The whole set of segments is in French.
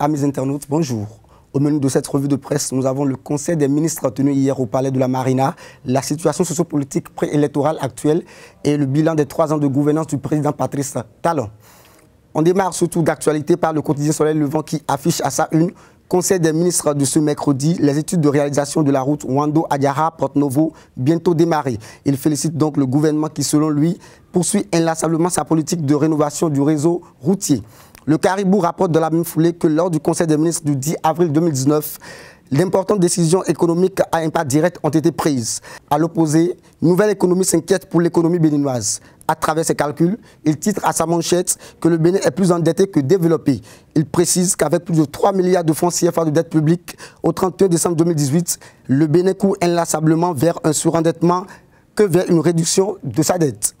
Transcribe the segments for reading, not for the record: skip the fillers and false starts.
amis internautes, bonjour. Au menu de cette revue de presse, nous avons le Conseil des ministres tenu hier au Palais de la Marina, la situation sociopolitique préélectorale actuelle et le bilan des 3 ans de gouvernance du président Patrice Talon. On démarre surtout d'actualité par le quotidien Soleil Levant qui affiche à sa une Conseil des ministres de ce mercredi, les études de réalisation de la route Ouando-Adiara-Porto Novo bientôt démarrées. Il félicite donc le gouvernement qui, selon lui, poursuit inlassablement sa politique de rénovation du réseau routier. Le Caribou rapporte de la même foulée que lors du Conseil des ministres du 10 avril 2019, d'importantes décisions économiques à impact direct ont été prises. À l'opposé, Nouvelle Économie s'inquiète pour l'économie béninoise. À travers ses calculs, il titre à sa manchette que le Bénin est plus endetté que développé. Il précise qu'avec plus de 3 milliards de francs CFA de dette publique au 31 décembre 2018, le Bénin court inlassablement vers un surendettement que vers une réduction de sa dette.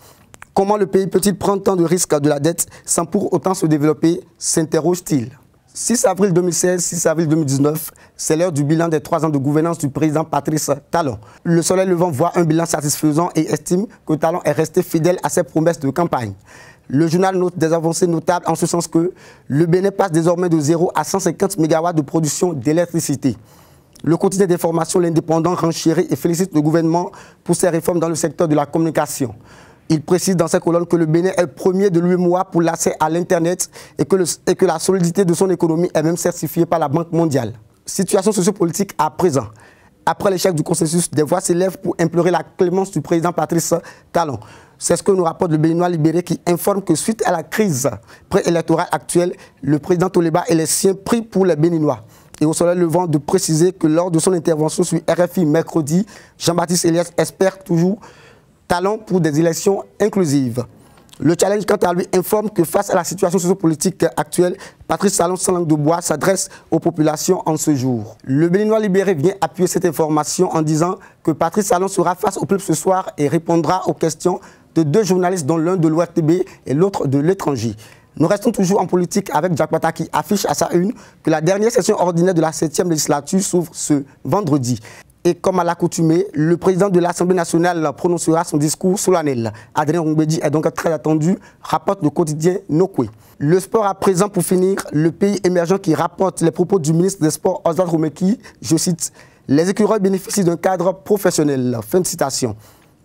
Comment le pays peut-il prendre tant de risques de la dette sans pour autant se développer, s'interroge-t-il. 6 avril 2016, 6 avril 2019, c'est l'heure du bilan des 3 ans de gouvernance du président Patrice Talon. Le Soleil Levant voit un bilan satisfaisant et estime que Talon est resté fidèle à ses promesses de campagne. Le journal note des avancées notables en ce sens que le Bénin passe désormais de 0 à 150 MW de production d'électricité. Le quotidien d'information L'Indépendant renchérit et félicite le gouvernement pour ses réformes dans le secteur de la communication. Il précise dans sa colonne que le Bénin est premier de l'UEMOA pour l'accès à l'Internet et que la solidité de son économie est même certifiée par la Banque mondiale. Situation sociopolitique à présent. Après l'échec du consensus, des voix s'élèvent pour implorer la clémence du président Patrice Talon. C'est ce que nous rapporte le Béninois libéré qui informe que suite à la crise préélectorale actuelle, le président Toleba et les siens prient pour les Béninois. Et au Soleil Levant de préciser que lors de son intervention sur RFI mercredi, Jean-Baptiste Elias espère toujours Talon pour des élections inclusives. Le Challenge, quant à lui, informe que face à la situation sociopolitique actuelle, Patrice Talon, sans langue de bois, s'adresse aux populations en ce jour. Le Béninois libéré vient appuyer cette information en disant que Patrice Talon sera face au peuple ce soir et répondra aux questions de 2 journalistes, dont l'un de l'ORTB et l'autre de l'étranger. Nous restons toujours en politique avec Jack Pata qui affiche à sa une que la dernière session ordinaire de la 7e législature s'ouvre ce vendredi. Et comme à l'accoutumée, le président de l'Assemblée nationale prononcera son discours solennel. Adrien Roumbédi est donc très attendu, rapporte le quotidien Nokwe. Le sport à présent pour finir, le pays émergent qui rapporte les propos du ministre des Sports Oswald Romeki, je cite, « Les écureuils bénéficient d'un cadre professionnel ». Fin de citation.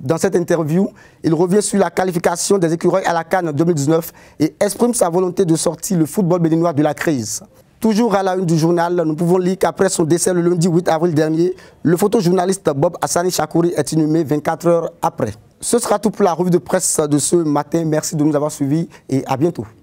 Dans cette interview, il revient sur la qualification des écureuils à la CAN 2019 et exprime sa volonté de sortir le football béninois de la crise. Toujours à la une du journal, nous pouvons lire qu'après son décès le lundi 8 avril dernier, le photojournaliste Bob Hassani Chakouri est inhumé 24 heures après. Ce sera tout pour la revue de presse de ce matin. Merci de nous avoir suivis et à bientôt.